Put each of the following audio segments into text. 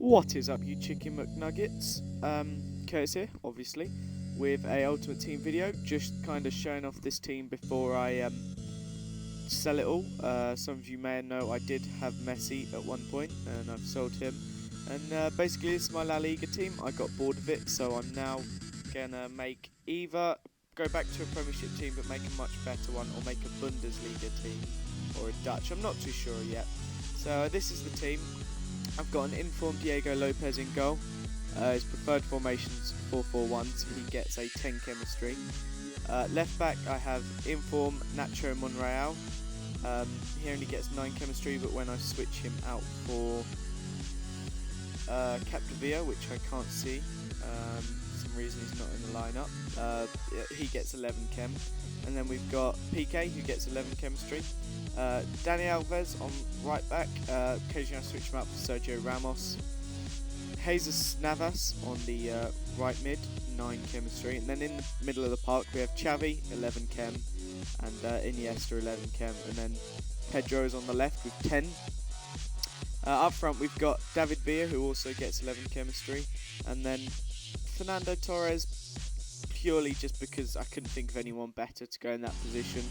What is up, you chicken McNuggets? Curtis here, obviously, with a Ultimate Team video, just kind of showing off this team before I sell it all. Some of you may know I did have Messi at one point, and I've sold him. And basically, this is my La Liga team. I got bored of it, so I'm now gonna make either go back to a Premiership team, but make a much better one, or make a Bundesliga team, or a Dutch. I'm not too sure yet. So this is the team. I've got an informed Diego Lopez in goal. His preferred formation's 4-4-1, so he gets a 10 chemistry. Left back, I have inform Nacho Monreal. He only gets 9 chemistry, but when I switch him out for Capdevia, which I can't see, for some reason he's not in the lineup, he gets 11 chem. And then we've got PK, who gets 11 chemistry. Dani Alves on right back, occasionally I switch him out for Sergio Ramos. Jesus Navas on the right mid, 9 chemistry. And then in the middle of the park we have Xavi, 11 chem, and Iniesta, 11 chem. And then Pedro is on the left with 10. Up front we've got David Villa, who also gets 11 chemistry. And then Fernando Torres, purely just because I couldn't think of anyone better to go in that position.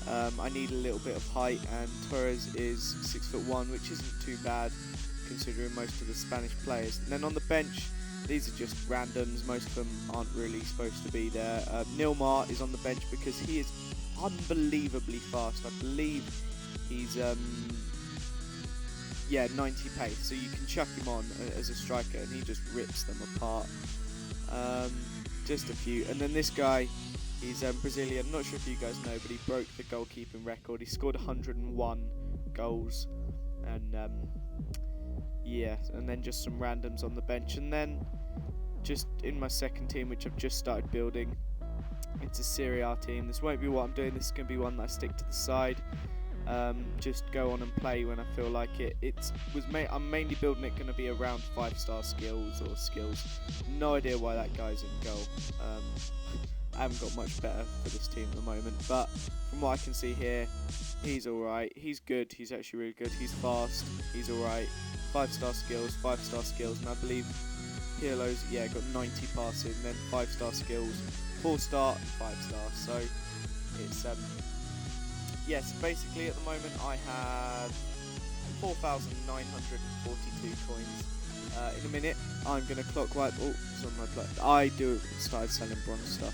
I need a little bit of height, and Torres is 6'1", which isn't too bad considering most of the Spanish players. And then on the bench, these are just randoms. Most of them aren't really supposed to be there. Nilmar is on the bench because he is unbelievably fast. I believe he's 90 pace, so you can chuck him on as a striker and he just rips them apart. Just a few. And then this guy, he's Brazilian. I'm not sure if you guys know, but he broke the goalkeeping record. He scored 101 goals. And and then just some randoms on the bench. And then just in my second team, which I've just started building, it's a Serie A team. This won't be what I'm doing. This is going to be one that I stick to the side. Just go on and play when I feel like it. I'm mainly building it going to be around 5-star skills or skills. No idea why that guy's in goal. I haven't got much better for this team at the moment, but from what I can see here, he's alright. He's good. He's actually really good. He's fast. He's alright. 5-star skills, 5-star skills, and I believe Pirlo's got 90 passing, then 5-star skills, 4-star and 5-star. So it's so basically at the moment I have 4,942 coins. In a minute I'm going to clock wipe. I started selling bronze stuff.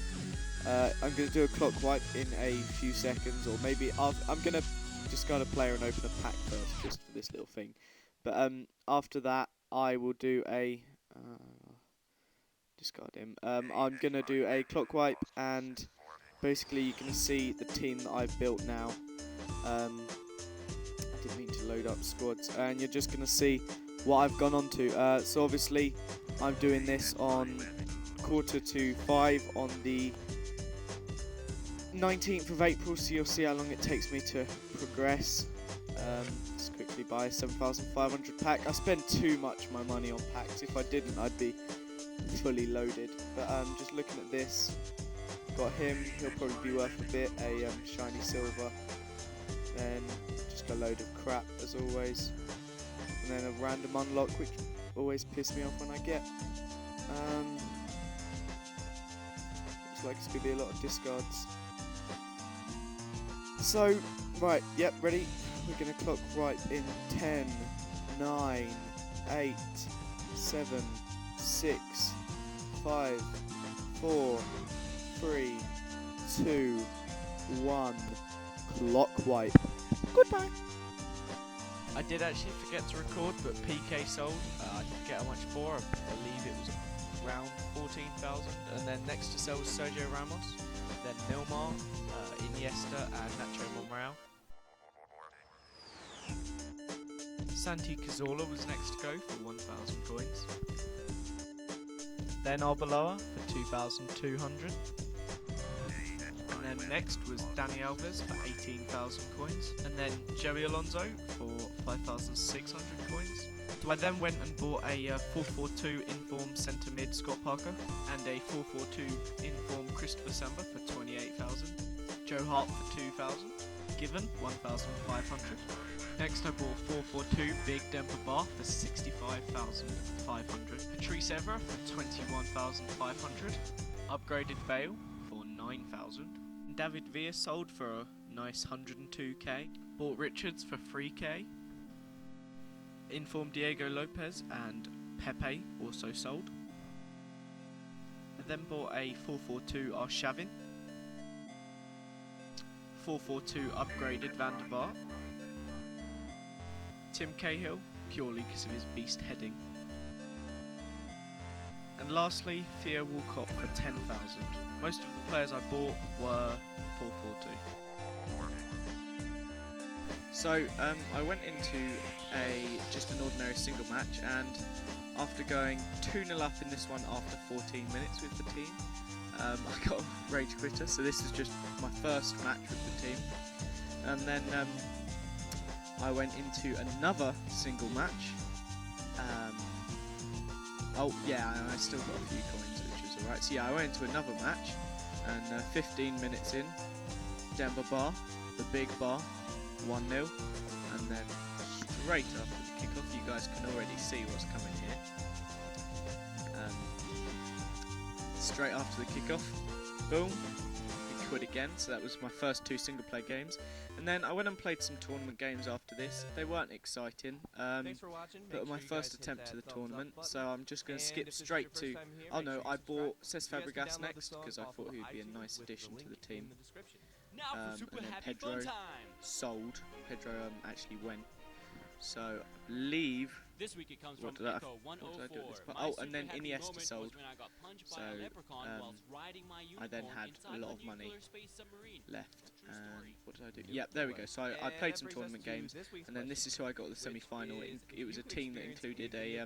I'm going to do a clock wipe in a few seconds, or maybe I'm going to discard a player and open a pack first, just for this little thing. But after that I will do a discard him. I'm going to do a clock wipe, and basically you're going to see the team that I've built now. I didn't mean to load up squads, and you're just going to see what I've gone on to. So obviously I'm doing this on 4:45 on the 19th of April, so you'll see how long it takes me to progress. Just quickly buy a 7,500 pack. I spend too much of my money on packs. If I didn't, I'd be fully loaded. But just looking at this, got him. He'll probably be worth a bit. A shiny silver. Then just a load of crap as always. And then a random unlock, which always pisses me off when I get. Looks like it's going to be a lot of discards. So, right, yep, ready? We're going to clock right in 10, 9, 8, 7, 6, 5, 4, 3, 2, 1. Clock wipe. Goodbye. I did actually forget to record, but PK sold. I forget how much for. I believe it was around 14,000. And then next to sell was Sergio Ramos, then Nilmar, Iniesta, and Nacho Monreal. Santi Cazorla was next to go for 1,000 coins. Then Arbeloa for 2,200. And then next was Dani Alves for 18,000 coins. And then Joey Alonso for 5,600 coins. I then went and bought a 4-4-2 inform centre mid Scott Parker and a 4-4-2 inform Christopher Samba for 28,000. Joe Hart for 2,000. Given 1,500. Next Next I bought 442 Big Denver Bar for 65,500. Patrice Evra for 21,500. Upgraded Bale for 9,000. David Villa sold for a nice 102k. Bought Richards for 3k. Informed Diego Lopez and Pepe also sold. I then bought a 442 Arshavin. 442 upgraded Van der Vaart. Tim Cahill, purely because of his beast heading. And lastly, Theo Walcott for 10,000. Most of the players I bought were 442. So I went into just an ordinary single match, and after going 2-0 up in this one after 14 minutes with the team, I got a rage quitter. So this is just my first match with the team, and then I went into another single match. Oh yeah, and I still got a few coins, which is alright. So yeah, I went into another match, and 15 minutes in, Denver Bar, the big bar, 1-0, and then straight after the kickoff, you guys can already see what's coming here. Straight after the kickoff, boom, we quit again. So that was my first 2 single player games, and then I went and played some tournament games after this. They weren't exciting, but my first attempt to the tournament, so I'm just going to skip straight to. Oh no, I bought Cesc Fabregas next because I thought he would be a nice addition to the team. And then Pedro sold. Pedro actually went. So I believe. This week it comes what from did I Echo do at this 104. point? Oh, and then Iniesta sold. So I then had a lot of money left. And what did I do? Yep, there we go. So I played some tournament games, and then this is who I got at the semi-final. It was a team that included a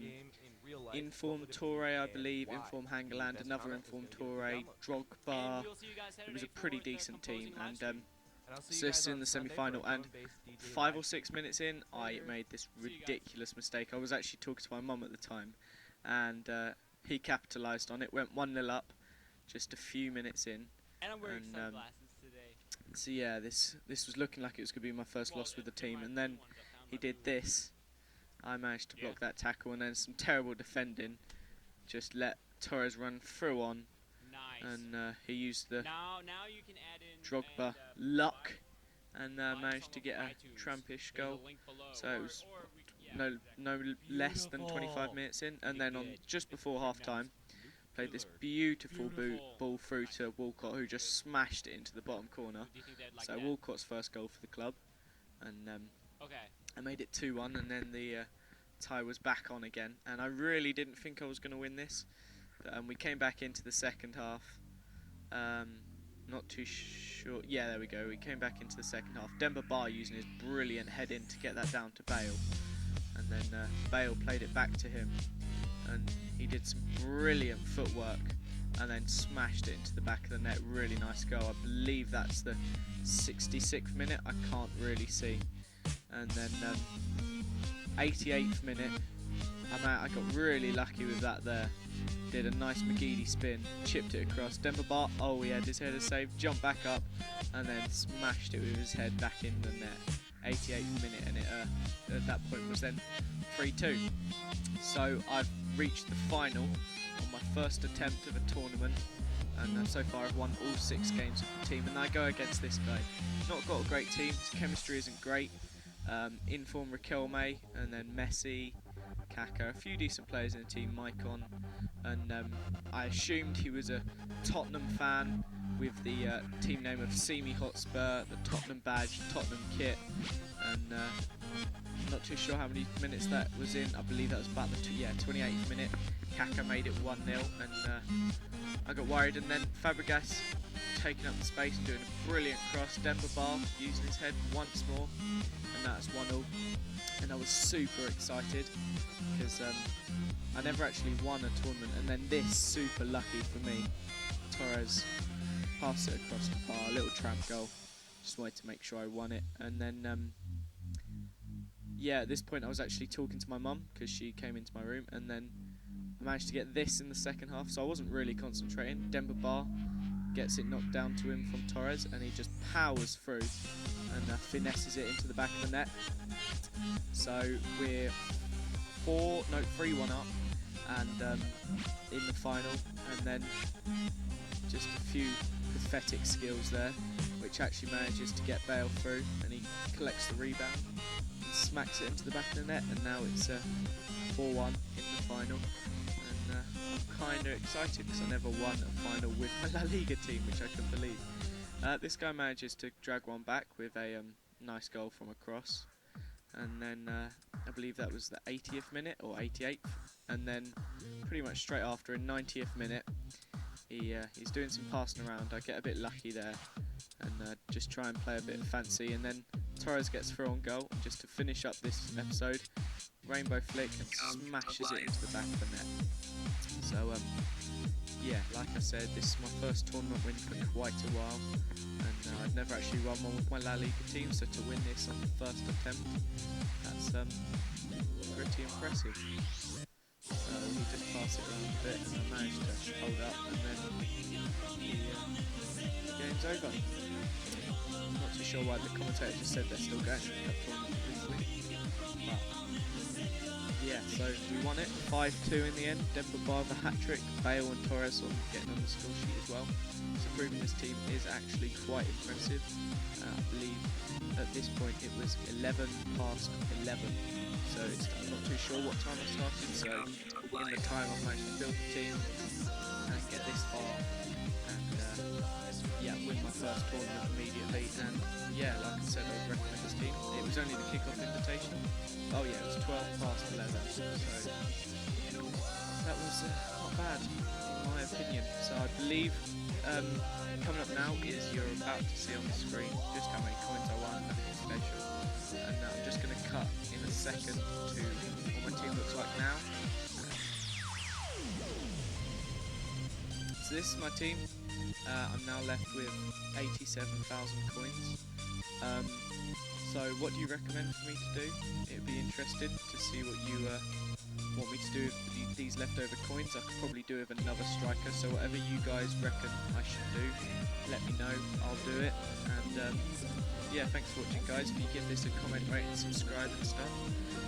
informed Toure, I believe, informed Hangeland, another informed Toure, Drogba. It was a pretty decent team, and so this is in the semi-final, and 5 or 6 minutes in, I made this ridiculous mistake. I was actually talking to my mum at the time, and he capitalised on it, went 1-0 up, just a few minutes in. And I'm wearing sunglasses today. So yeah, this was looking like it was going to be my first loss with the team, and then he did this. I managed to block that tackle, and then some terrible defending. Just let Torres run through on. And he used the Drogba luck and managed to get a trampish goal. So it was no less than 25 minutes in, and then on just before half time, played this beautiful ball through to Walcott, who just smashed it into the bottom corner. So Walcott's first goal for the club, and I made it 2-1, and then the tie was back on again. And I really didn't think I was going to win this. We came back into the second half. Not too sure. Yeah, there we go. We came back into the second half. Denver Bar using his brilliant head in to get that down to Bale, and then Bale played it back to him, and he did some brilliant footwork, and then smashed it into the back of the net. Really nice goal. I believe that's the 66th minute. I can't really see. And then 88th minute. I got really lucky with that there. Did a nice McGeady spin, chipped it across. Denver Bar, oh, he had his header saved, jumped back up, and then smashed it with his head back in the net. 88th minute, and it at that point was then 3-2. So I've reached the final on my first attempt of a tournament, and so far I've won all 6 games of the team, and I go against this guy. Not got a great team, his chemistry isn't great. Inform Riquelme, and then Messi, Kaka, a few decent players in the team, Maicon, and I assumed he was a Tottenham fan with the team name of Semi Hotspur, the Tottenham badge, Tottenham kit, and I'm not too sure how many minutes that was in. I believe that was about the 28th minute. Kaka made it 1-0, and I got worried, and then Fabregas taking up the space and doing a brilliant cross. Denver Bar using his head once more, and that's 1-0. And I was super excited because I never actually won a tournament, and then this, super lucky for me, Torres passed it across the bar, a little tramp goal. Just wanted to make sure I won it, and then yeah, at this point I was actually talking to my mum because she came into my room, and then I managed to get this in the second half, so I wasn't really concentrating. Denver Bar gets it knocked down to him from Torres, and he just powers through and finesses it into the back of the net. So we're 3-1 up, and in the final, and then just a few pathetic skills there, which actually manages to get Bale through, and he collects the rebound, and smacks it into the back of the net, and now it's 4-1 in the final. And I'm kind of excited because I never won a final with my La Liga team, which I couldn't believe. This guy manages to drag one back with a nice goal from a cross, and then I believe that was the 80th minute or 88th, and then pretty much straight after, in 90th minute, he's doing some passing around. I get a bit lucky there and just try and play a bit fancy, and then Torres gets through on goal. And just to finish up this episode, rainbow flick and smashes it into the back of the net. So yeah, like I said, this is my first tournament win for quite a while, and I've never actually won one with my La Liga team, so to win this on the first attempt, that's pretty impressive. So he just passed it around a bit, and I managed to hold up, and then the game's over. I'm not too sure why the commentator just said they're still going. But yeah, so we won it 5-2 in the end. Demba Ba the hat-trick, Bale and Torres getting on the score sheet as well. So proving this team is actually quite impressive. I believe at this point it was 11 past 11. So I'm not too sure what time I started, so in the time I've managed to build the team and get this far, and yeah, win my first tournament immediately. And yeah, like I said, I would recommend this team. It was only the kick-off invitation. Oh yeah, it was 12 past 11, so that was not bad in my opinion. So I believe coming up now is, you're about to see on the screen just how many coins I won, nothing special. And I'm just going to cut in a second to what my team looks like now. So this is my team. I'm now left with 87,000 coins. So what do you recommend for me to do? It'd be interesting to see what you want me to do with these leftover coins. I could probably do with another striker, so whatever you guys reckon I should do, let me know, I'll do it. And yeah, thanks for watching guys. If you give this a comment, rate and subscribe and stuff,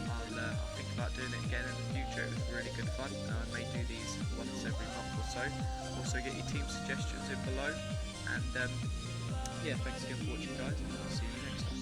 I'll think about doing it again in the future. It was really good fun. I may do these once every month or so. Also get your team suggestions in below, and yeah, thanks again for watching guys, and I'll see you next time.